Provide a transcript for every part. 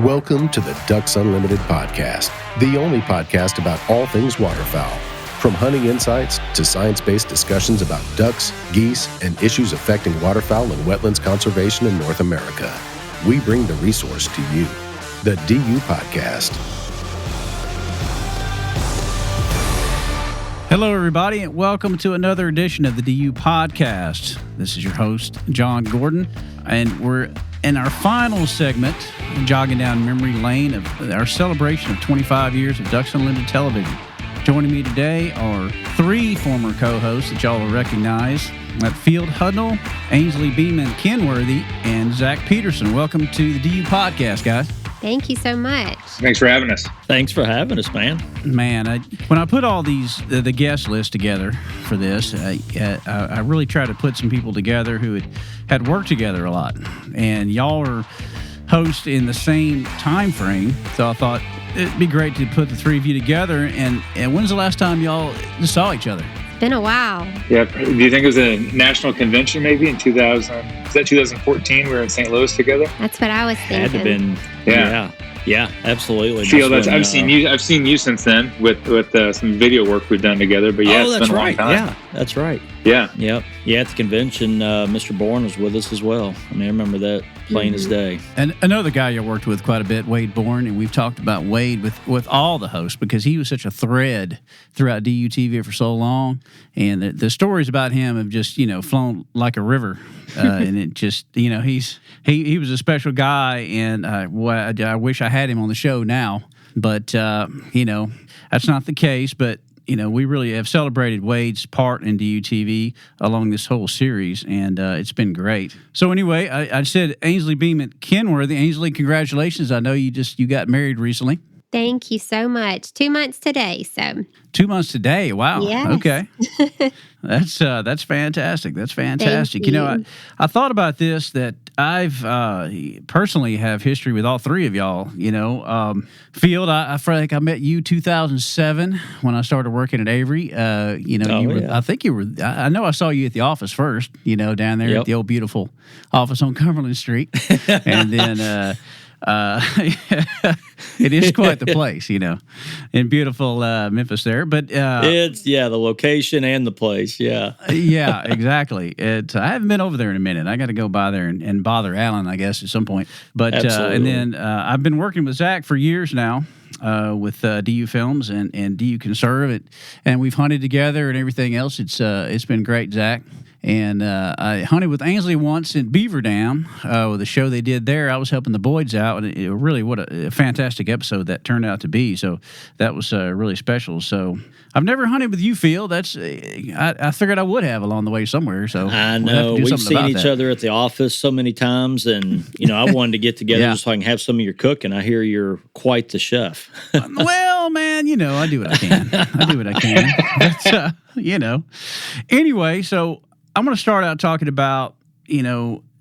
Welcome to the Ducks Unlimited podcast, the only podcast about all things waterfowl. From hunting insights to science-based discussions about ducks, geese, and issues affecting waterfowl and wetlands conservation in North America, we bring the resource to you, the DU Podcast. Hello, everybody, and welcome to another edition of the DU Podcast. This is your host, John Gordon, and we're in our final segment, jogging down memory lane of our celebration of 25 years of Ducks Unlimited television. Joining me today are three former co-hosts that y'all will recognize: Field Hudnall, Ainsley, Beeman, Kenworthy, and Zach Pederson. Welcome to the DU Podcast, guys. Thank you so much. Thanks for having us. Thanks for having us, man. Man, when I put all these the guest list together for this, I really tried to put some people together who had worked together a lot, and y'all are hosts in the same time frame. So I thought it'd be great to put the three of you together. And when's the last time y'all saw each other? Been a while. Yeah. Do you think it was a national convention maybe in 2000? Was that 2014? We were in St. Louis together. That's what I was thinking. Had to have been. Yeah, absolutely. I've seen you since then with some video work we've done together. But yeah, it's been a long time. Yeah, that's right. Yeah. Yep. Yeah, at the convention, Mr. Bourne was with us as well. I mean, I remember that plain as day. And another guy you worked with quite a bit, Wade Bourne, and we've talked about Wade with all the hosts because he was such a thread throughout DUTV for so long. And the stories about him have just, flown like a river. And it just, he was a special guy, and I wish I had him on the show now. But, that's not the case. But, we really have celebrated Wade's part in DUTV along this whole series, and it's been great. So anyway, I said Ainsley, Beeman, Kenworthy. Ainsley, congratulations. I know you got married recently. Thank you so much. 2 months today, so. 2 months today. Wow. Yes. Okay. That's fantastic. That's fantastic. Thank you. I thought about this, that I've personally have history with all three of y'all. Field, I feel like I met you 2007 when I started working at Avery. I think you were. I know I saw you at the office first. Down there at the old beautiful office on Cumberland Street, and then. It is quite the place, in beautiful Memphis there. But it's the location and the place, yeah. Yeah, exactly. I haven't been over there in a minute. I got to go by there and bother Alan, I guess, at some point. But and then I've been working with Zach for years now. With DU Films and DU Conserve, and we've hunted together and everything else. It's been great, Zach. And I hunted with Ainsley once in Beaver Dam with a show they did there. I was helping the Boyds out, and it really what a fantastic episode that turned out to be. So that was really special. So I've never hunted with you, Phil. That's I figured I would have along the way somewhere. So I know we've seen each other at the office so many times, and I wanted to get together just so I can have some of your cooking. I hear you're quite the chef. Well, man, I do what I can. But, anyway, so I'm going to start out talking about,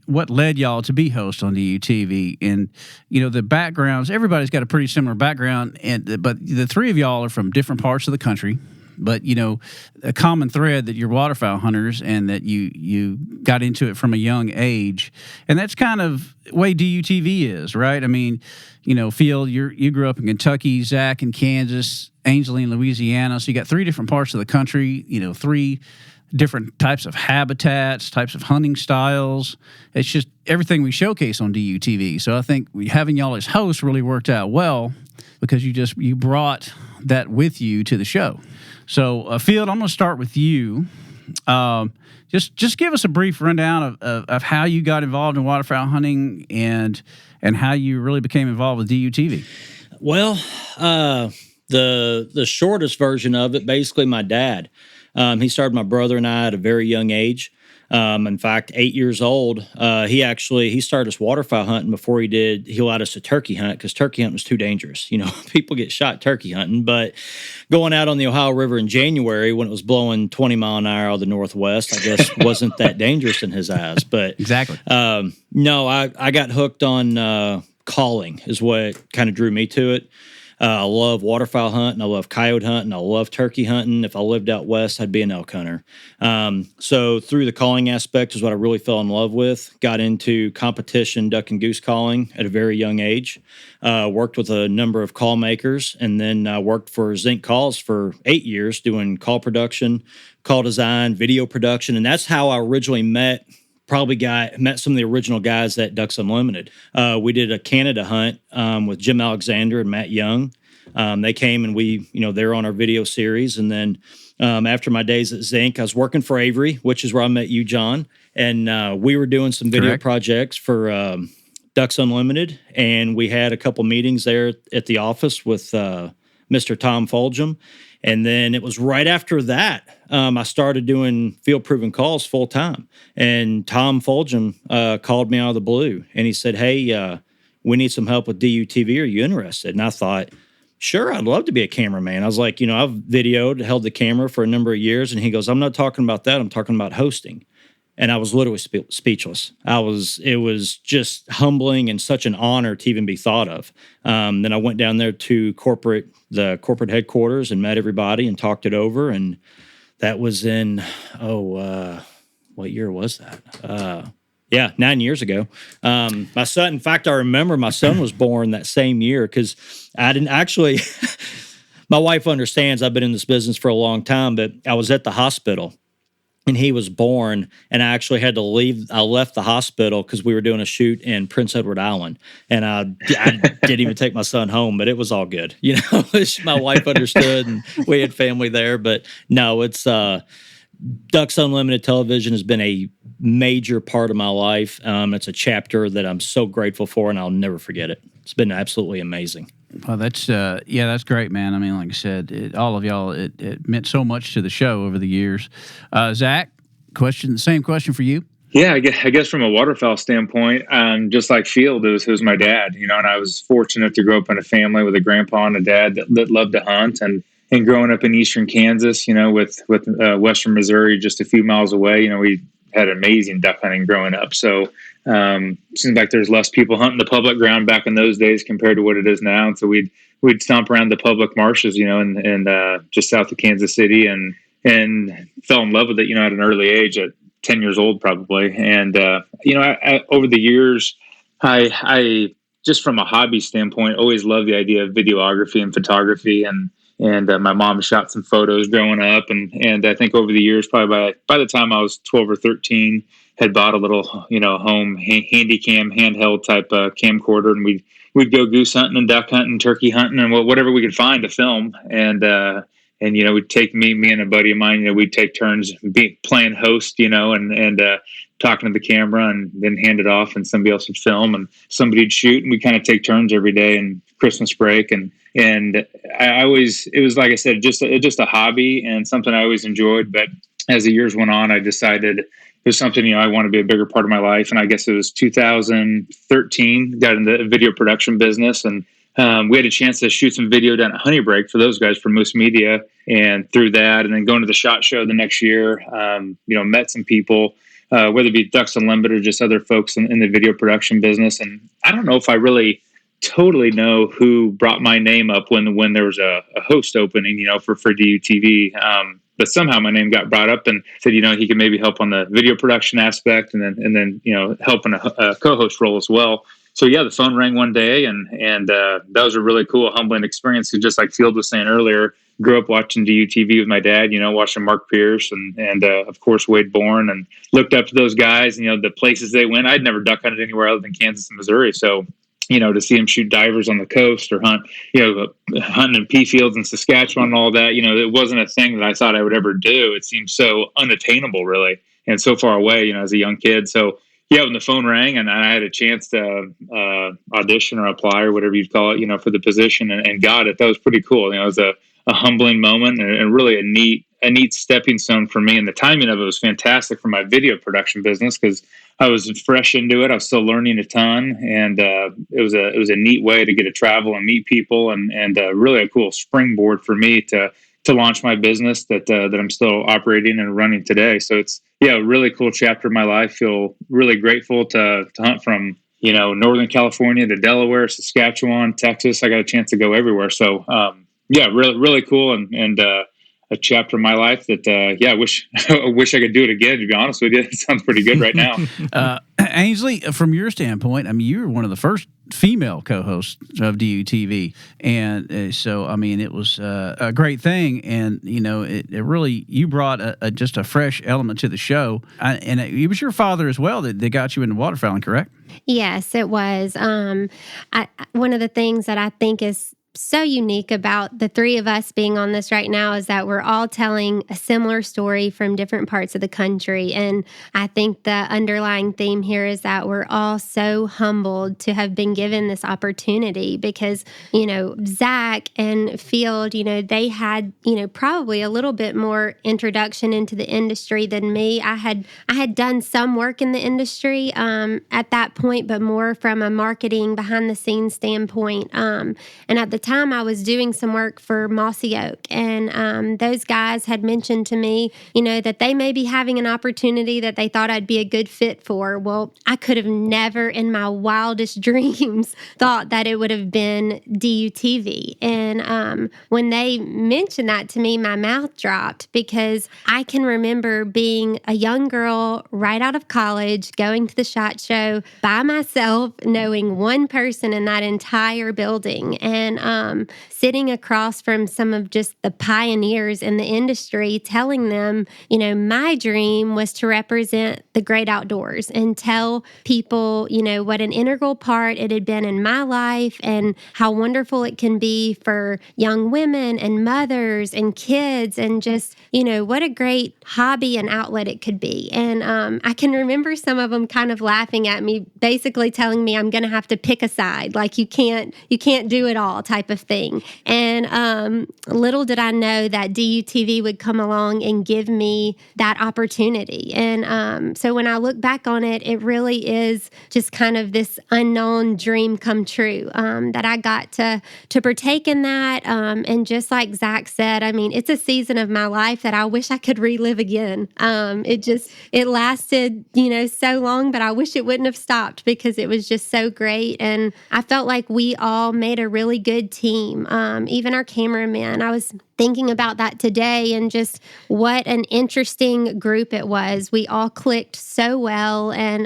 what led y'all to be hosts on the UTV, and, the backgrounds. Everybody's got a pretty similar background, but the three of y'all are from different parts of the country. But, a common thread that you're waterfowl hunters and that you got into it from a young age. And that's kind of the way DUTV is, right? I mean, Field, you grew up in Kentucky, Zach in Kansas, Ainsley in Louisiana. So you got three different parts of the country, three different types of habitats, types of hunting styles. It's just everything we showcase on DUTV. So I think having y'all as hosts really worked out well because you brought that with you to the show. So Field, I'm going to start with you. Just give us a brief rundown of how you got involved in waterfowl hunting and how you really became involved with DUTV. Well, the shortest version of it, basically my dad. He started my brother and I at a very young age. In fact, 8 years old, he started us waterfowl hunting before he allowed us to turkey hunt because turkey hunting was too dangerous. People get shot turkey hunting, but going out on the Ohio River in January when it was blowing 20 mile an hour out of the northwest, I guess wasn't that dangerous in his eyes. But exactly. No, I got hooked on calling is what kind of drew me to it. I love waterfowl hunting. I love coyote hunting. I love turkey hunting. If I lived out west, I'd be an elk hunter. So through the calling aspect is what I really fell in love with. Got into competition duck and goose calling at a very young age. Worked with a number of call makers, and then worked for Zinc Calls for 8 years doing call production, call design, video production. And that's how I originally met some of the original guys at Ducks Unlimited. We did a Canada hunt with Jim Alexander and Matt Young. They came and they're on our video series. And then after my days at Zinc, I was working for Avery, which is where I met you, John. And we were doing some video projects for Ducks Unlimited. And we had a couple meetings there at the office with Mr. Tom Fulgham. And then it was right after that, I started doing field proven calls full time. And Tom Fulgham called me out of the blue, and he said, "Hey, we need some help with DUTV. Are you interested?" And I thought, sure, I'd love to be a cameraman. I was like, I've videoed, held the camera for a number of years. And he goes, "I'm not talking about that. I'm talking about hosting." And I was literally speechless. It was just humbling and such an honor to even be thought of. Then I went down there to the corporate headquarters and met everybody and talked it over. And that was in, what year was that? 9 years ago. My son, in fact, I remember my son was born that same year because I didn't actually, my wife understands I've been in this business for a long time, but I was at the hospital. And he was born, and I actually had to leave. I left the hospital because we were doing a shoot in Prince Edward Island, and I didn't even take my son home, but it was all good. My wife understood, and we had family there. But no, it's Ducks Unlimited Television has been a major part of my life. It's a chapter that I'm so grateful for, and I'll never forget it. It's been absolutely amazing. Well, that's great, man. I mean, like I said, all of y'all, it meant so much to the show over the years. Zach, same question for you. Yeah, I guess from a waterfowl standpoint, just like Field, it was my dad, and I was fortunate to grow up in a family with a grandpa and a dad that loved to hunt, and growing up in eastern Kansas, with western Missouri just a few miles away, we had amazing duck hunting growing up. So seems like there's less people hunting the public ground back in those days compared to what it is now. And so we'd stomp around the public marshes, and just south of Kansas City, and fell in love with it, at an early age, at 10 years old probably. And I over the years, I just from a hobby standpoint, always loved the idea of videography and photography, and my mom shot some photos growing up, and I think over the years, probably by the time I was 12 or 13, had bought a little home handy cam handheld type camcorder, and we'd go goose hunting and duck hunting, turkey hunting, and whatever we could find to film, and we'd take me and a buddy of mine, we'd take turns playing host, and talking to the camera, and then hand it off, and somebody else would film, and somebody would shoot, and we kind of take turns every day in Christmas break, and it was like I said, just a hobby and something I always enjoyed. But as the years went on, I decided it was something I want to be a bigger part of my life, and I guess it was 2013 got into the video production business, and we had a chance to shoot some video down at Honey Break for those guys for Moose Media, and through that, and then going to the SHOT Show the next year, met some people, whether it be Ducks Unlimited or just other folks in the video production business. And I don't know if I really totally know who brought my name up when there was a host opening, for DUTV. But somehow my name got brought up and said, he could maybe help on the video production aspect, and then help in a co-host role as well. So yeah, the phone rang one day, and that was a really cool, humbling experience. Just like Field was saying earlier, grew up watching DUTV with my dad, watching Mark Pierce and of course Wade Bourne, and looked up to those guys, the places they went. I'd never duck hunted anywhere other than Kansas and Missouri. So, to see them shoot divers on the coast or hunt, hunting in pea fields in Saskatchewan and all that, it wasn't a thing that I thought I would ever do. It seemed so unattainable, really, and so far away, as a young kid. So yeah, when the phone rang and I had a chance to audition or apply or whatever you'd call it, for the position, and got it, that was pretty cool. It was a humbling moment, and really a neat stepping stone for me. And the timing of it was fantastic for my video production business because I was fresh into it. I was still learning a ton, and it was a neat way to get to travel and meet people, and really a cool springboard for me to launch my business that I'm still operating and running today. So it's a really cool chapter of my life. Feel really grateful to hunt from Northern California to Delaware, Saskatchewan, Texas. I got a chance to go everywhere. So, yeah, really, really cool. And a chapter of my life that, I wish I could do it again, to be honest with you. It sounds pretty good right now. Ainsley, from your standpoint, I mean, you were one of the first female co-hosts of DUTV. And so, I mean, it was a great thing. And, it really, you brought just a fresh element to the show. And it was your father as well that got you into waterfowling, correct? Yes, it was. One of the things that I think is so unique about the three of us being on this right now is that we're all telling a similar story from different parts of the country. And I think the underlying theme here is that we're all so humbled to have been given this opportunity because, Zach and Field, they had, probably a little bit more introduction into the industry than me. I had done some work in the industry at that point, but more from a marketing behind the scenes standpoint. And at the time I was doing some work for Mossy Oak, and those guys had mentioned to me, that they may be having an opportunity that they thought I'd be a good fit for. Well, I could have never in my wildest dreams thought that it would have been DUTV. And when they mentioned that to me, my mouth dropped because I can remember being a young girl right out of college, going to the SHOT Show by myself, knowing one person in that entire building, and sitting across from some of just the pioneers in the industry, telling them, my dream was to represent the great outdoors and tell people, what an integral part it had been in my life and how wonderful it can be for young women and mothers and kids, and just, what a great hobby and outlet it could be. And I can remember some of them kind of laughing at me, basically telling me I'm going to have to pick a side, like you can't do it all type of thing. And little did I know that DUTV would come along and give me that opportunity. And so when I look back on it, it really is just kind of this unknown dream come true, that I got to partake in that. And just like Zach said, I mean, it's a season of my life that I wish I could relive again. It lasted, so long, but I wish it wouldn't have stopped because it was just so great. And I felt like we all made a really good team. Even our cameraman, I was thinking about that today and just what an interesting group it was. We all clicked so well. And,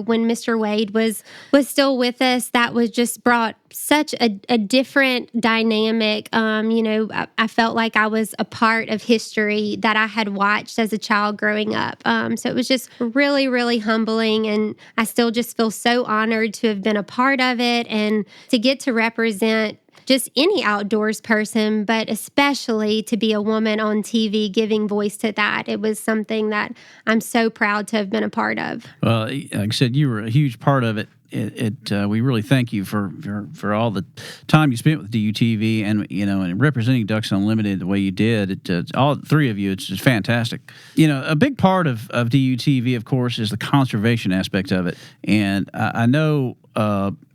when Mr. Wade was still with us, that was just brought such a different dynamic. I felt like I was a part of history that I had watched as a child growing up. So it was just really, really humbling. And I still just feel so honored to have been a part of it and to get to represent just any outdoors person, but especially to be a woman on TV giving voice to that. It was something that I'm so proud to have been a part of. Well, like I said, you were a huge part of it. We really thank you for all the time you spent with DUTV and representing Ducks Unlimited the way you did. All three of you, it's just fantastic. A big part of DUTV, of course, is the conservation aspect of it, and I know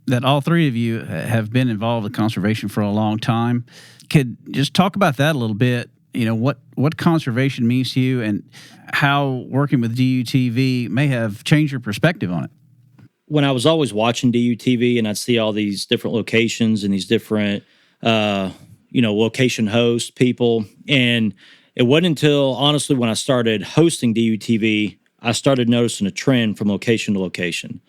that all three of you have been involved with conservation for a long time. Could just talk about that a little bit. What conservation means to you and how working with DUTV may have changed your perspective on it. When I was always watching DUTV and I'd see all these different locations and these different, location hosts, people. And it wasn't until, honestly, when I started hosting DUTV, I started noticing a trend from location to location.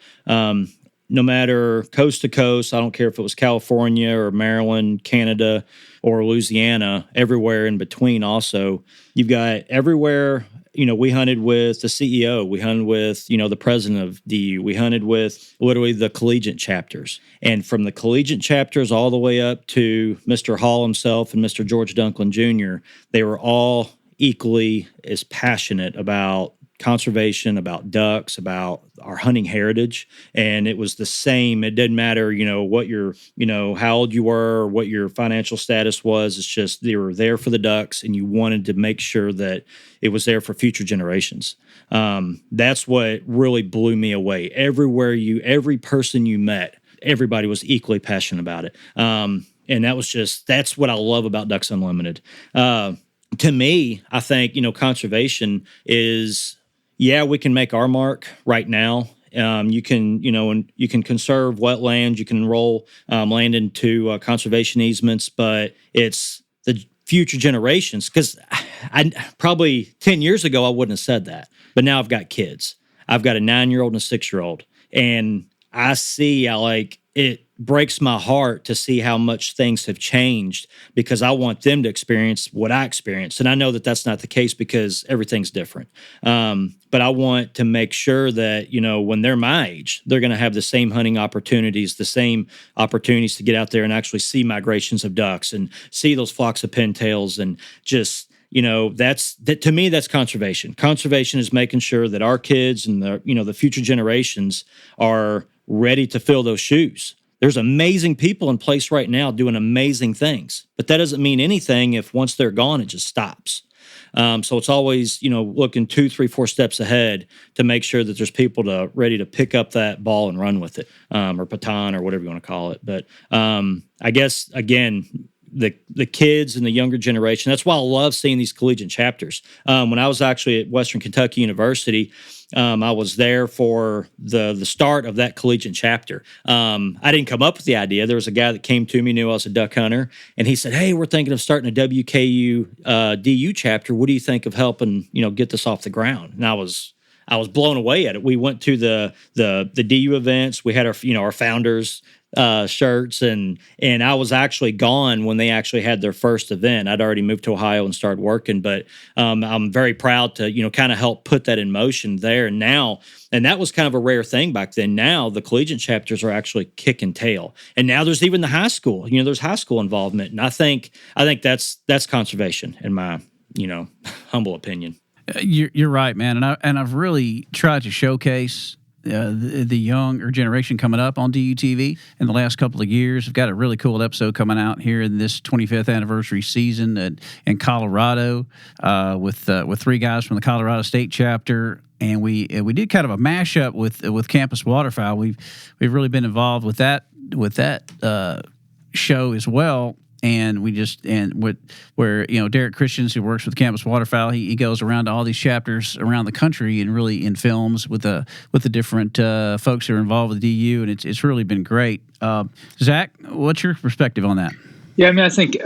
No matter coast to coast, I don't care if it was California or Maryland, Canada, or Louisiana, everywhere in between also. You've got everywhere. We hunted with the CEO. We hunted with, the president of DU. We hunted with literally the collegiate chapters. And from the collegiate chapters all the way up to Mr. Hall himself and Mr. George Dunklin Jr., they were all equally as passionate about conservation, about ducks, about our hunting heritage. And it was the same. It didn't matter, what your, how old you were or what your financial status was. It's just they were there for the ducks and you wanted to make sure that it was there for future generations. That's what really blew me away. Every person you met, everybody was equally passionate about it. And that's what I love about Ducks Unlimited. To me, I think, conservation is, we can make our mark right now You can, and you can conserve wetlands, you can enroll land into conservation easements, but it's the future generations. Because I probably 10 years ago I wouldn't have said that, but now I've got kids. I've got a 9-year-old and a 6-year-old, and I see how it breaks my heart to see how much things have changed because I want them to experience what I experienced. And I know that that's not the case because everything's different. But I want to make sure that, when they're my age, they're going to have the same hunting opportunities, the same opportunities to get out there and actually see migrations of ducks and see those flocks of pintails and just, to me, that's conservation. Conservation is making sure that our kids and the future generations are ready to fill those shoes. There's amazing people in place right now doing amazing things, but that doesn't mean anything if once they're gone, it just stops. So it's always, looking 2, 3, 4 steps ahead to make sure that there's people ready to pick up that ball and run with it, or baton or whatever you want to call it. But I guess, again, the kids and the younger generation, that's why I love seeing these collegiate chapters. When I was actually at Western Kentucky University, I was there for the start of that collegiate chapter. I didn't come up with the idea. There was a guy that came to me, knew I was a duck hunter, and he said, "Hey, we're thinking of starting a WKU DU chapter. What do you think of helping, get this off the ground?" And I was blown away at it. We went to the DU events. We had our founders shirts, and I was actually gone when they actually had their first event. I'd already moved to Ohio and started working, but I'm very proud to kind of help put that in motion there now. And that was kind of a rare thing back then. Now the collegiate chapters are actually kicking tail, and now there's even the high school. There's high school involvement, and I think that's conservation in my humble opinion. You're right, man, and I've really tried to showcase the younger generation coming up on DUTV in the last couple of years. We've got a really cool episode coming out here in this 25th anniversary season in Colorado with 3 guys from the Colorado State chapter, and we did kind of a mashup with campus waterfowl. We've really been involved with that show as well. And where Derek Christians, who works with Campus Waterfowl, he goes around to all these chapters around the country and really in films with the different folks who are involved with DU, and it's really been great. Zach, what's your perspective on that? Yeah, I mean, I think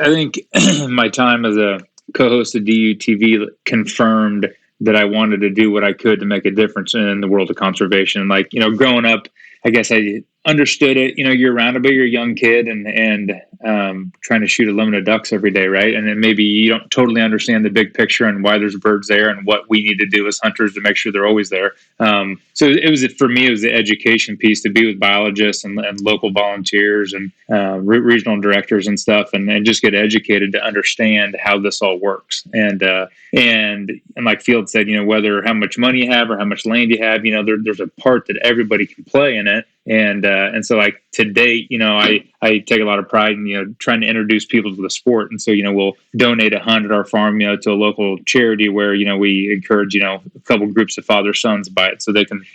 my time as a co-host of DU TV confirmed that I wanted to do what I could to make a difference in the world of conservation. Like, growing up, I guess I understood it, year round, but you're a young kid and trying to shoot a limit of ducks every day, right? And then maybe you don't totally understand the big picture and why there's birds there and what we need to do as hunters to make sure they're always there. So for me, it was the education piece to be with biologists and local volunteers and regional directors and stuff, and just get educated to understand how this all works. And like Field said, whether how much money you have or how much land you have, there's a part that everybody can play in it. And so like to date, I take a lot of pride in, trying to introduce people to the sport. And so, we'll donate a hunt at our farm, to a local charity where, we encourage, a couple groups of father-sons by it. So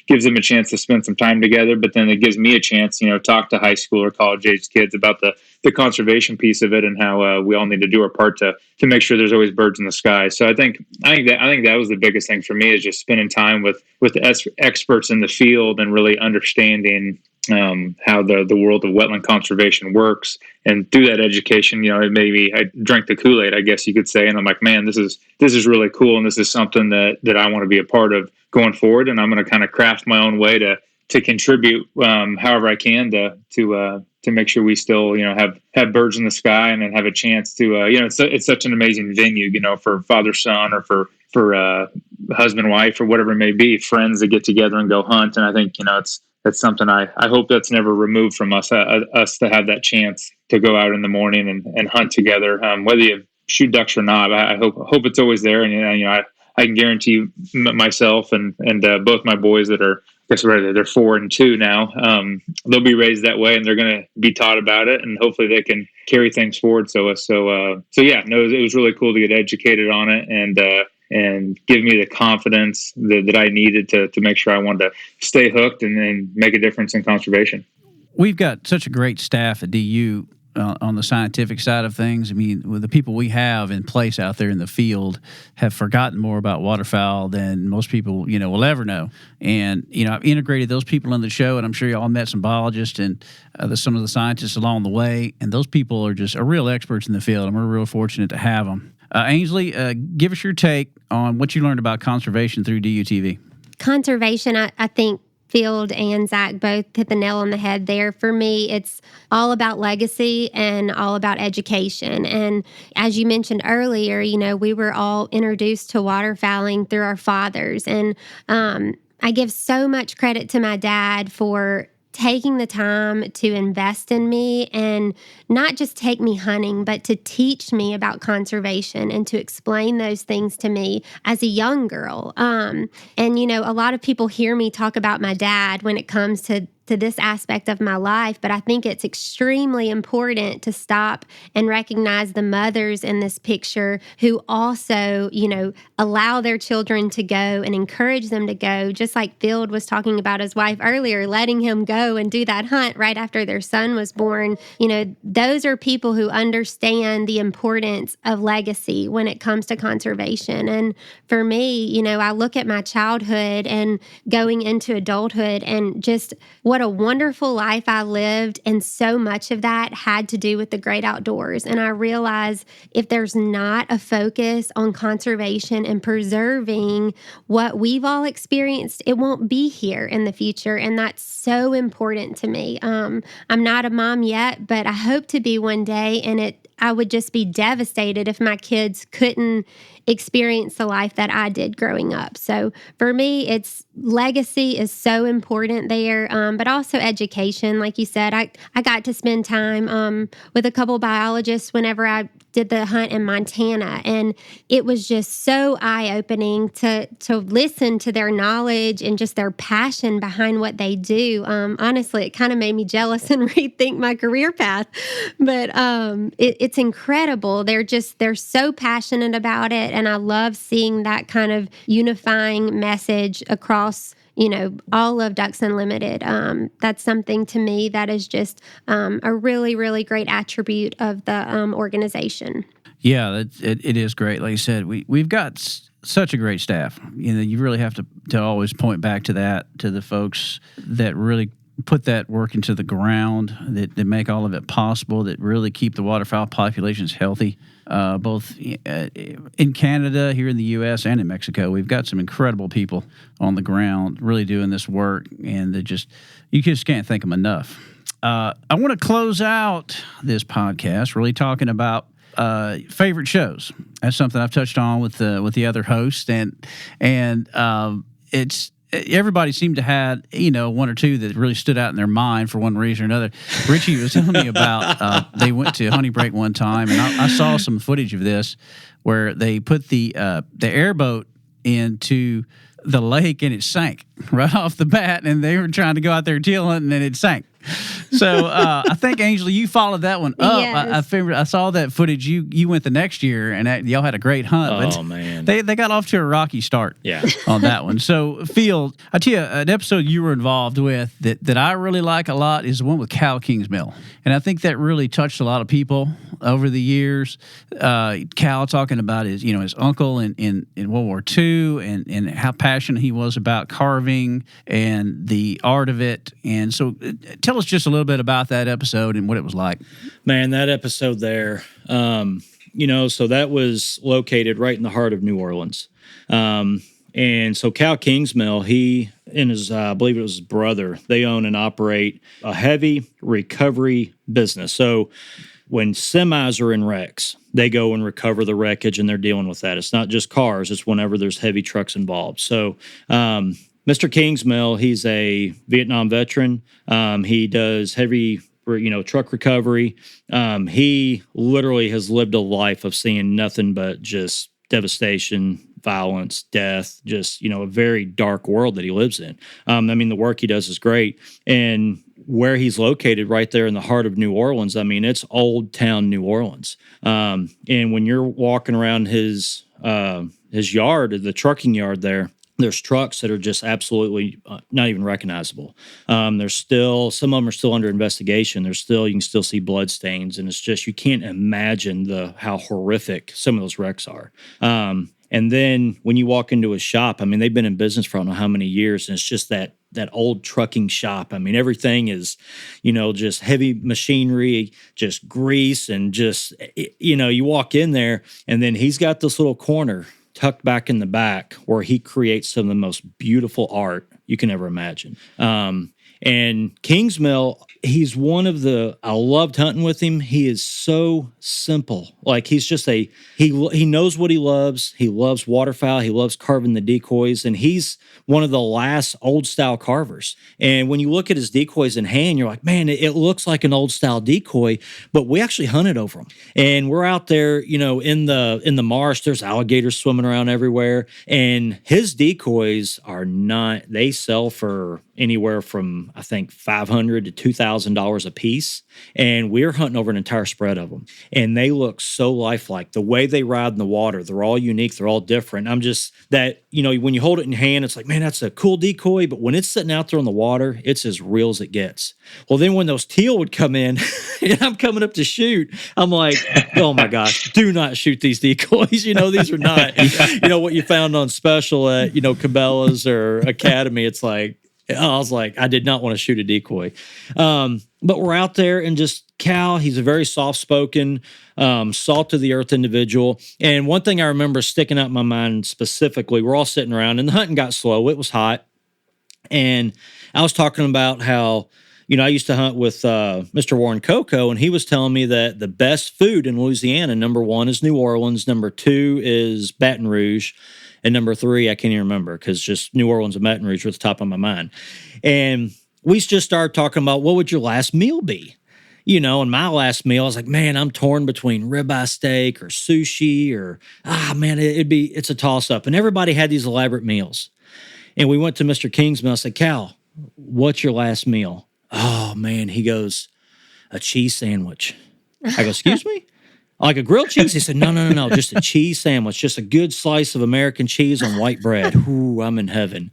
gives them a chance to spend some time together, but then it gives me a chance, talk to high school or college age kids about the conservation piece of it and how we all need to do our part to make sure there's always birds in the sky. So I think that was the biggest thing for me, is just spending time with the experts in the field and really understanding how the world of wetland conservation works. And through that education, it maybe I drank the Kool-Aid, I guess you could say. And I'm like, man, this is really cool. And this is something that I want to be a part of going forward. And I'm going to kind of craft my own way to contribute however I can to make sure we still, have birds in the sky and then have a chance to, it's such an amazing venue, for father-son or for husband, wife, or whatever it may be, friends that get together and go hunt. And I think, that's something I hope that's never removed from us to have that chance to go out in the morning and hunt together, whether you shoot ducks or not. I hope it's always there. And, I can guarantee myself and both my boys that are, I guess they're 4 and 2 now. They'll be raised that way, and they're going to be taught about it, and hopefully they can carry things forward. So yeah, no, it was really cool to get educated on it and give me the confidence that I needed to make sure I wanted to stay hooked and make a difference in conservation. We've got such a great staff at DU on the scientific side of things. I mean, with the people we have in place out there in the field have forgotten more about waterfowl than most people, will ever know. And, I've integrated those people in the show, and I'm sure y'all met some biologists and some of the scientists along the way. And those people are real experts in the field, and we're real fortunate to have them. Ainsley, give us your take on what you learned about conservation through DUTV. Conservation, I think Field and Zach both hit the nail on the head there. For me, it's all about legacy and all about education. And as you mentioned earlier, we were all introduced to waterfowling through our fathers. And I give so much credit to my dad for taking the time to invest in me and not just take me hunting, but to teach me about conservation and to explain those things to me as a young girl. And, a lot of people hear me talk about my dad when it comes to this aspect of my life, but I think it's extremely important to stop and recognize the mothers in this picture who also, allow their children to go and encourage them to go, just like Field was talking about his wife earlier, letting him go and do that hunt right after their son was born. Those are people who understand the importance of legacy when it comes to conservation. And for me, I look at my childhood and going into adulthood and just what a wonderful life I lived, and so much of that had to do with the great outdoors. And I realize if there's not a focus on conservation and preserving what we've all experienced, it won't be here in the future. And that's so important to me. I'm not a mom yet, but I hope to be one day, and I would just be devastated if my kids couldn't experience the life that I did growing up. So for me, it's legacy is so important there, but also education. Like you said, I got to spend time with a couple biologists whenever I did the hunt in Montana, and it was just so eye-opening to listen to their knowledge and just their passion behind what they do. Honestly, it kind of made me jealous and rethink my career path, but it's incredible. They're so passionate about it, and I love seeing that kind of unifying message across all of Ducks Unlimited. That's something to me that is just a really, really great attribute of the organization. Yeah, it is great. Like you said, we've got such a great staff. You really have to always point back to that, to the folks that really put that work into the ground, that make all of it possible, that really keep the waterfowl populations healthy, both in Canada, here in the U.S., and in Mexico. We've got some incredible people on the ground really doing this work, and you just can't thank them enough. I want to close out this podcast really talking about favorite shows. That's something I've touched on with the other hosts, and it's everybody seemed to have one or two that really stood out in their mind for one reason or another. Richie was telling me about they went to Honey Break one time, and I saw some footage of this where they put the airboat into the lake and it sank right off the bat, and they were trying to go out there teal hunting and it sank. So I think, Ainsley, you followed that one up. Yes. I saw that footage. You went the next year, and y'all had a great hunt. Oh, man. They got off to a rocky start on that one. So, Field, I tell you, an episode you were involved with that I really like a lot is the one with Cal Kingsmill. And I think that really touched a lot of people over the years. Cal talking about his uncle in World War II and how passionate he was about carving and the art of it. And so tell us just a little bit about that episode and what it was like. Man, that episode there, so that was located right in the heart of New Orleans. And so Cal Kingsmill, he and his, I believe it was his brother, they own and operate a heavy recovery business. So when semis are in wrecks, they go and recover the wreckage, and they're dealing with that. It's not just cars. It's whenever there's heavy trucks involved. So Mr. Kingsmill, he's a Vietnam veteran. He does heavy, truck recovery. He literally has lived a life of seeing nothing but just devastation, violence, death, just, a very dark world that he lives in. The work he does is great. And where he's located right there in the heart of New Orleans, it's old town New Orleans. And when you're walking around his yard, the trucking yard there, There's trucks that are just absolutely not even recognizable. There's still, some of them are still under investigation. There's still, you can still see blood stains, and it's just, you can't imagine how horrific some of those wrecks are. And then when you walk into a shop, I mean, they've been in business for I don't know how many years, and it's just that old trucking shop. I mean, everything is, just heavy machinery, just grease, and just, you walk in there, and then he's got this little corner tucked back in the back where he creates some of the most beautiful art you can ever imagine. And Kingsmill, he's one of I loved hunting with him. He is so simple. Like, he's just he knows what he loves. He loves waterfowl. He loves carving the decoys. And he's one of the last old style carvers. And when you look at his decoys in hand, you're like, man, it looks like an old style decoy, but we actually hunted over them. And we're out there, in the marsh, there's alligators swimming around everywhere. And his decoys they sell for anywhere from, I think, $500 to $2,000 a piece. And we're hunting over an entire spread of them. And they look so lifelike. The way they ride in the water, they're all unique. They're all different. I'm just that, when you hold it in your hand, it's like, man, that's a cool decoy. But when it's sitting out there on the water, it's as real as it gets. Well, then when those teal would come in and I'm coming up to shoot, I'm like, oh my gosh, do not shoot these decoys. These are not, what you found on special at, Cabela's or Academy. It's like, I was like, I did not want to shoot a decoy. But we're out there, and just Cal, he's a very soft-spoken, salt-to-the-earth individual. And one thing I remember sticking out in my mind specifically, we're all sitting around, and the hunting got slow. It was hot. And I was talking about how, I used to hunt with Mr. Warren Coco, and he was telling me that the best food in Louisiana, number 1 is New Orleans, number 2 is Baton Rouge, and number 3, I can't even remember, because just New Orleans and Baton Rouge were at the top of my mind. And we just started talking about, what would your last meal be? And my last meal, I was like, man, I'm torn between ribeye steak or sushi or, man, it's a toss-up. And everybody had these elaborate meals. And we went to Mr. King's meal. I said, Cal, what's your last meal? Oh, man, he goes, a cheese sandwich. I go, excuse me? Like a grilled cheese? He said, no, just a cheese sandwich, just a good slice of American cheese on white bread. Ooh, I'm in heaven.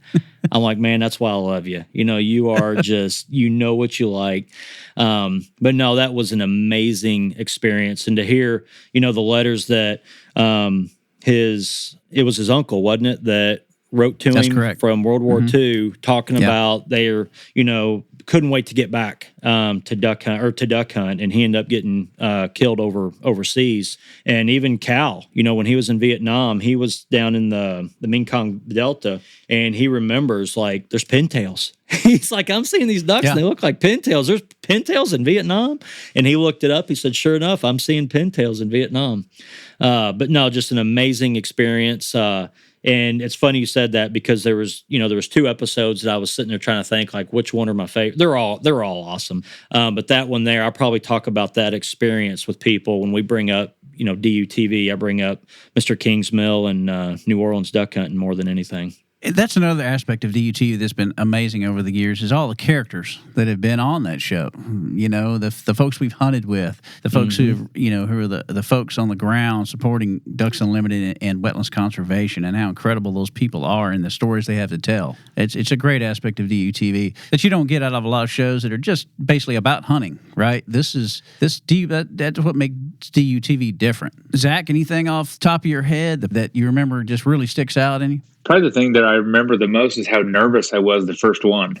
I'm like, man, that's why I love you. You are just, what you like. But no, that was an amazing experience. And to hear, the letters that it was his uncle, wasn't it, that wrote to That's him correct. From World War II, talking about their, couldn't wait to get back to duck hunt, and he ended up getting killed overseas. And even Cal, when he was in Vietnam, he was down in the Mekong Delta, and he remembers, like, there's pintails. He's like, I'm seeing these ducks, and they look like pintails. There's pintails in Vietnam? And he looked it up. He said, sure enough, I'm seeing pintails in Vietnam. But no, just an amazing experience. And it's funny you said that, because there was 2 episodes that I was sitting there trying to think, like, which one are my favorite. They're all awesome. But that one there, I'll probably talk about that experience with people when we bring up, DUTV. I bring up Mr. Kingsmill and New Orleans duck hunting more than anything. That's another aspect of DUTV that's been amazing over the years, is all the characters that have been on that show. The folks we've hunted with, the folks who are the folks on the ground supporting Ducks Unlimited and wetlands conservation, and how incredible those people are and the stories they have to tell. It's a great aspect of DUTV that you don't get out of a lot of shows that are just basically about hunting, right? That's what makes DUTV different. Zach, anything off the top of your head that you remember just really sticks out in you? Probably the thing that I remember the most is how nervous I was the first one.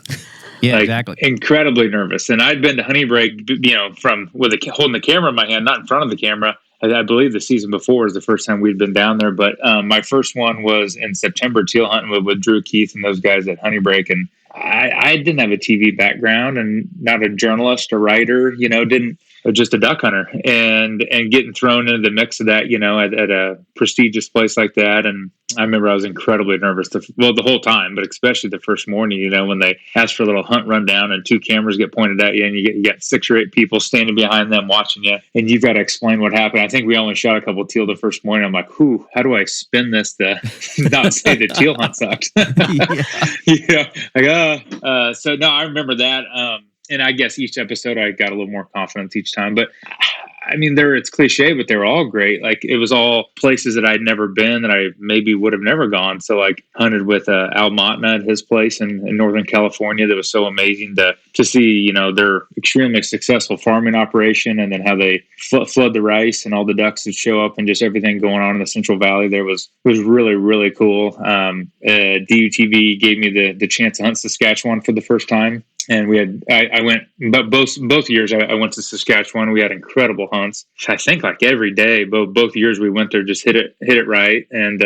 Yeah, exactly. Incredibly nervous. And I'd been to Honey Break, from holding the camera in my hand, not in front of the camera. I believe the season before was the first time we'd been down there. But my first one was in September, teal hunting with Drew Keith and those guys at Honey Break. And I didn't have a TV background, and not a journalist or writer, just a duck hunter, and getting thrown into the mix of that, at a prestigious place like that. And I remember I was incredibly nervous the whole time, but especially the first morning, when they ask for a little hunt rundown and 2 cameras get pointed at you, and you get 6 or 8 people standing behind them watching you, and you've got to explain what happened. I think we only shot a couple of teal the first morning. I'm like, how do I spin this to not say the teal hunt sucked? So no, I remember that. And I guess each episode I got a little more confidence each time. But I mean, it's cliche, but they were all great. Like, it was all places that I'd never been, that I maybe would have never gone. So, like, hunted with Al Matna at his place in Northern California. That was so amazing to see, you know, their extremely successful farming operation, and then how they flood the rice and all the ducks would show up, and just everything going on in the Central Valley there was really, really cool. DUTV gave me the chance to hunt Saskatchewan for the first time. And I went, but both years I went to Saskatchewan. We had incredible hunts. I think like every day, both years we went there, just hit it right. And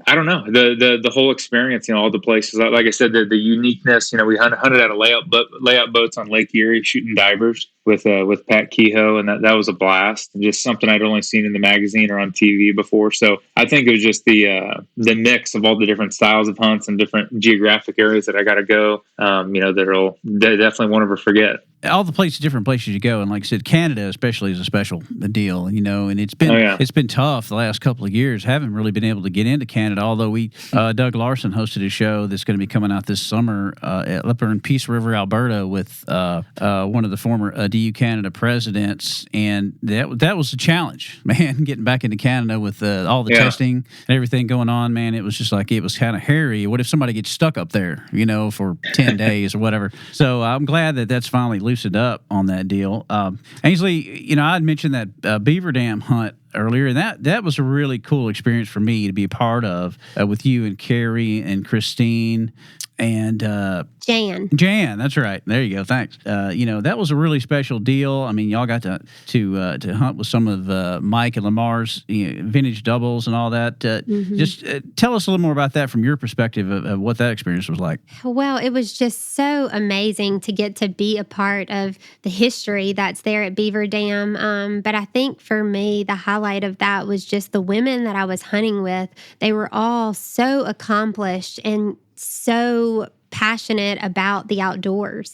I don't know, the whole experience, you know, all the places. Like I said, the uniqueness. You know, we hunted out of layout boats on Lake Erie, shooting divers with Pat Kehoe, and that was a blast. Just something I'd only seen in the magazine or on TV before. So I think it was just the mix of all the different styles of hunts and different geographic areas that I got to go. You know, that definitely won't ever forget. All the different places you go, and like I said, Canada especially is a special deal, you know. And it's been tough the last couple of years. Haven't really been able to get into Canada. Although Doug Larson hosted a show that's going to be coming out this summer up in Peace River, Alberta, with one of the former DU Canada presidents, and that was a challenge, man. Getting back into Canada with all the testing and everything going on, man. It was just like, it was kind of hairy. What if somebody gets stuck up there, you know, for 10 days or whatever? So I'm glad that's finally loosened up on that deal. Ainsley, you know, I had mentioned that Beaver Dam hunt earlier, and that was a really cool experience for me to be a part of with you and Carrie and Christine and Jan, that's right. There you go. Thanks. You know, that was a really special deal. I mean, y'all got to hunt with some of Mike and Lamar's vintage doubles and all that. Just tell us a little more about that from your perspective of what that experience was like. Well, it was just so amazing to get to be a part of the history that's there at Beaver Dam. But I think for me, the highlight of that was just the women that I was hunting with. They were all so accomplished and so passionate about the outdoors.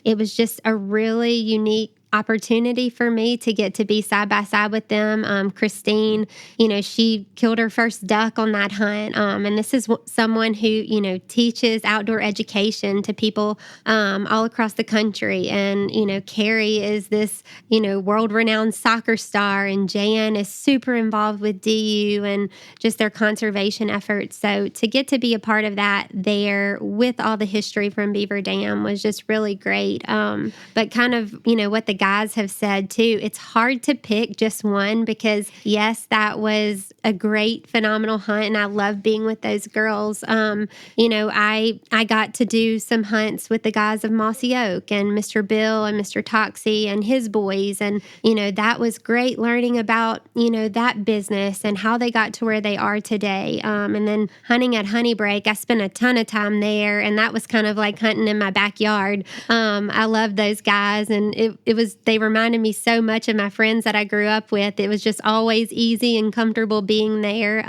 It was just a really unique opportunity for me to get to be side by side with them. Christine, you know, she killed her first duck on that hunt. And this is someone who, you know, teaches outdoor education to people all across the country. And, you know, Carrie is this, you know, world-renowned soccer star, and Jan is super involved with DU and just their conservation efforts. So to get to be a part of that there with all the history from Beaver Dam was just really great. But kind of, you know, what the guys have said too, it's hard to pick just one, because yes, that was a great, phenomenal hunt, and I love being with those girls. You know, I got to do some hunts with the guys of Mossy Oak and Mr. Bill and Mr. Toxie and his boys, and you know, that was great learning about, you know, that business and how they got to where they are today. And then hunting at Honey Break, I spent a ton of time there, and that was kind of like hunting in my backyard. I love those guys, and they reminded me so much of my friends that I grew up with. It was just always easy and comfortable being there.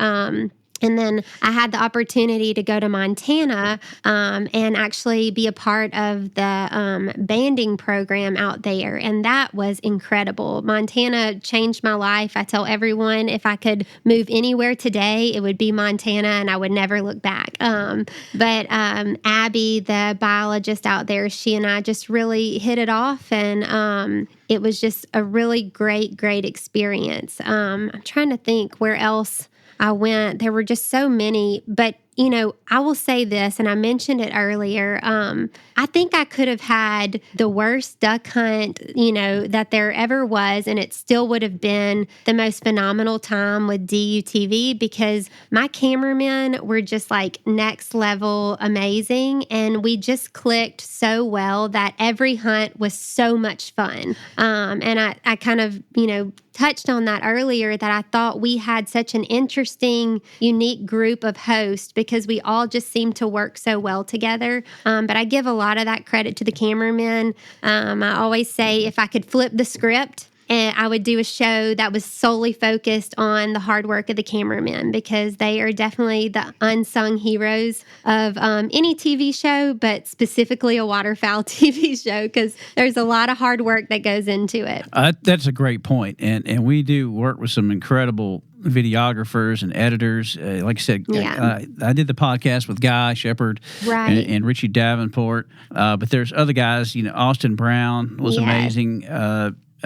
And then I had the opportunity to go to Montana and actually be a part of the banding program out there. And that was incredible. Montana changed my life. I tell everyone if I could move anywhere today, it would be Montana, and I would never look back. But Abby, the biologist out there, she and I just really hit it off. And it was just a really great experience. I'm trying to think where else I went. There were just so many, but you know, I will say this, and I mentioned it earlier. I think I could have had the worst duck hunt, you know, that there ever was, and it still would have been the most phenomenal time with DUTV, because my cameramen were just like next level amazing, and we just clicked so well that every hunt was so much fun. And I kind of, you know, touched on that earlier, that I thought we had such an interesting, unique group of hosts because we all just seemed to work so well together. But I give a lot of that credit to the cameramen. I always say if I could flip the script, and I would do a show that was solely focused on the hard work of the cameramen, because they are definitely the unsung heroes of any TV show, but specifically a waterfowl TV show, because there's a lot of hard work that goes into it. That's a great point. And we do work with some incredible videographers and editors. Like I said, I did the podcast with Guy Shepard and Richie Davenport. But there's other guys, you know, Austin Brown was amazing.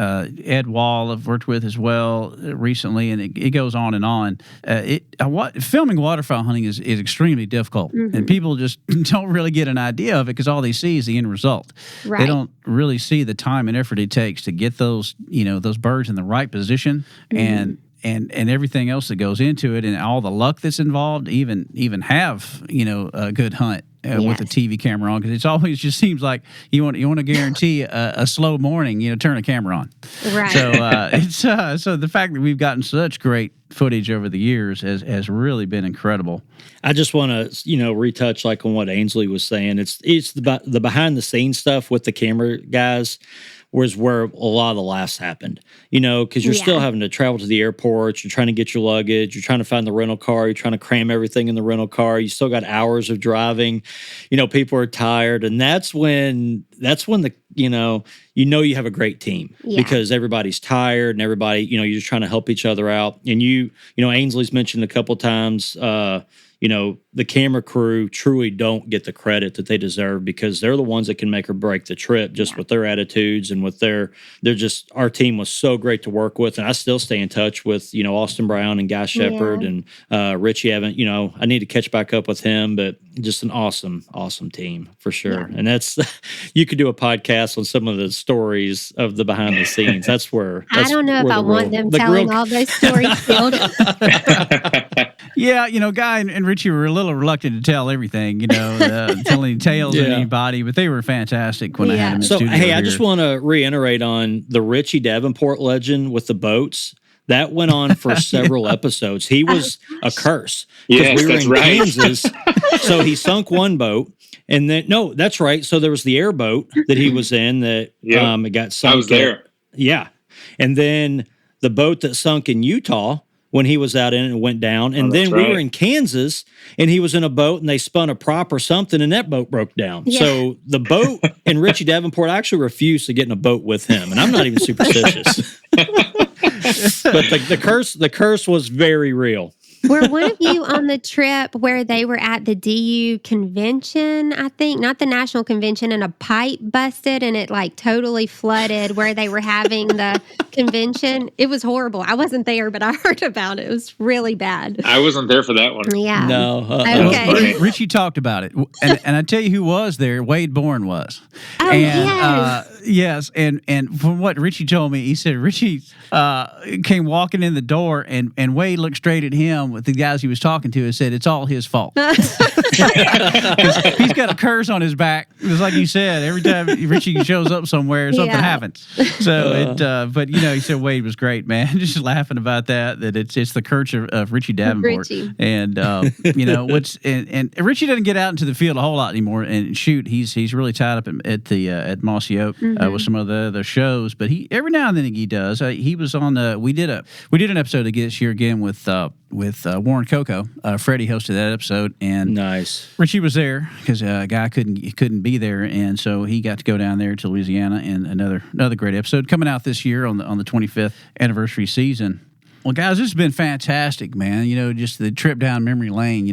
Ed Wall I've worked with as well recently, and it goes on and on. Filming waterfowl hunting is extremely difficult, and people just don't really get an idea of it because all they see is the end result. Right. They don't really see the time and effort it takes to get those birds in the right position and everything else that goes into it, and all the luck that's involved. Even have a good hunt. With a TV camera on, because it's always just seems like you want to guarantee a slow morning. Turn a camera on. Right. So so the fact that we've gotten such great footage over the years has really been incredible. I just want to retouch like on what Ainsley was saying. It's the behind the scenes stuff with the camera guys was where a lot of the laughs happened, because you're still having to travel to the airport. You're trying to get your luggage. You're trying to find the rental car. You're trying to cram everything in the rental car. You still got hours of driving. People are tired. And that's when the, you have a great team because everybody's tired and everybody, you're just trying to help each other out. And Ainsley's mentioned a couple times, the camera crew truly don't get the credit that they deserve because they're the ones that can make or break the trip just with their attitudes and with they're just, our team was so great to work with. And I still stay in touch with, Austin Brown and Guy Shepherd and Richie Evans. I need to catch back up with him, but just an awesome, awesome team for sure. Yeah. And that's, you could do a podcast on some of the stories of the behind the scenes. I don't know if I want them telling all those stories. Yeah, Guy and Richie were a little reluctant to tell everything, tell any tales of anybody, but they were fantastic when I had them in studio. Hey, I just want to reiterate on the Richie Davenport legend with the boats. That went on for several episodes. He was a curse. Yes, we were in Kansas, so he sunk one boat. And then, no, that's right. So there was the airboat that he was in that it got sunk. I was there. Yeah. And then the boat that sunk in Utah when he was out in it and went down. And then we were in Kansas and he was in a boat and they spun a prop or something and that boat broke down. Yeah. So the boat and Richie Davenport actually refused to get in a boat with him. And I'm not even superstitious. But the curse was very real. Were one of you on the trip where they were at the DU convention, I think, not the national convention, and a pipe busted and it totally flooded where they were having the convention? It was horrible. I wasn't there, but I heard about it. It was really bad. I wasn't there for that one. Yeah. No. Okay. Richie talked about it. And I tell you who was there. Wade Bourne was. Oh, yes. Yes. And from what Richie told me, he said Richie came walking in the door and Wade looked straight at him with the guys he was talking to and said, it's all his fault. He's got a curse on his back. It's like you said, every time Richie shows up somewhere, something happens. So but he said Wade was great, man. Just laughing about that it's the curse of Richie Davenport. Richie. And and Richie doesn't get out into the field a whole lot anymore and shoot. He's really tied up at Mossy Oak with some of the other shows, but he every now and then he does. He was on we did an episode this year again with Warren Coco. Freddie hosted that episode, and nice. Richie was there because Guy couldn't be there, and so he got to go down there to Louisiana. And another great episode coming out this year on the 25th anniversary season. Well, guys, this has been fantastic, man. Just the trip down memory lane.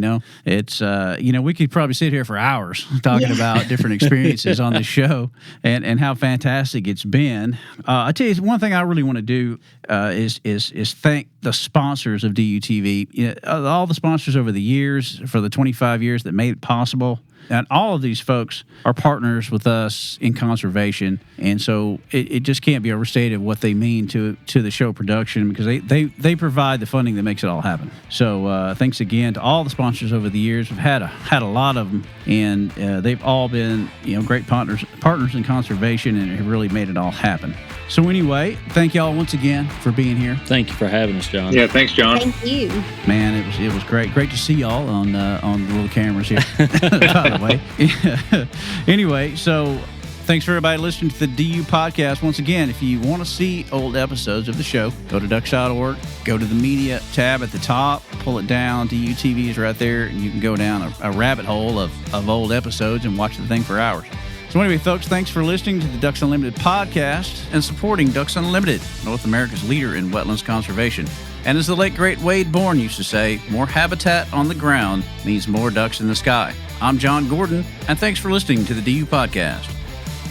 It's we could probably sit here for hours talking about different experiences on the show and how fantastic it's been. I tell you, one thing I really want to do is thank the sponsors of DUTV. All the sponsors over the years for the 25 years that made it possible. And all of these folks are partners with us in conservation, and so it just can't be overstated what they mean to the show production because they provide the funding that makes it all happen. So thanks again to all the sponsors over the years. We've had a lot of them, and they've all been great partners in conservation, and have really made it all happen. So anyway, thank y'all once again for being here. Thank you for having us, John. Yeah, thanks, John. Thank you. Man, it was great to see y'all on the little cameras here. By the way, anyway, so thanks for everybody listening to the DU podcast. Once again, if you want to see old episodes of the show, go to ducks.org, go to the media tab at the top, pull it down. DUTV is right there, and you can go down a rabbit hole of old episodes and watch the thing for hours. So anyway, folks, thanks for listening to the Ducks Unlimited podcast and supporting Ducks Unlimited, North America's leader in wetlands conservation. And as the late, great Wade Bourne used to say, more habitat on the ground means more ducks in the sky. I'm John Gordon, and thanks for listening to the DU podcast.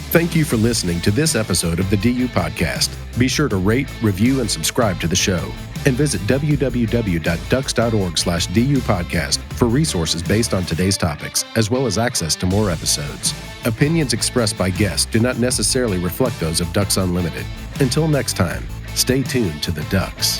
Thank you for listening to this episode of the DU Podcast. Be sure to rate, review, and subscribe to the show. And visit www.ducks.org/DU Podcast for resources based on today's topics, as well as access to more episodes. Opinions expressed by guests do not necessarily reflect those of Ducks Unlimited. Until next time, stay tuned to the Ducks.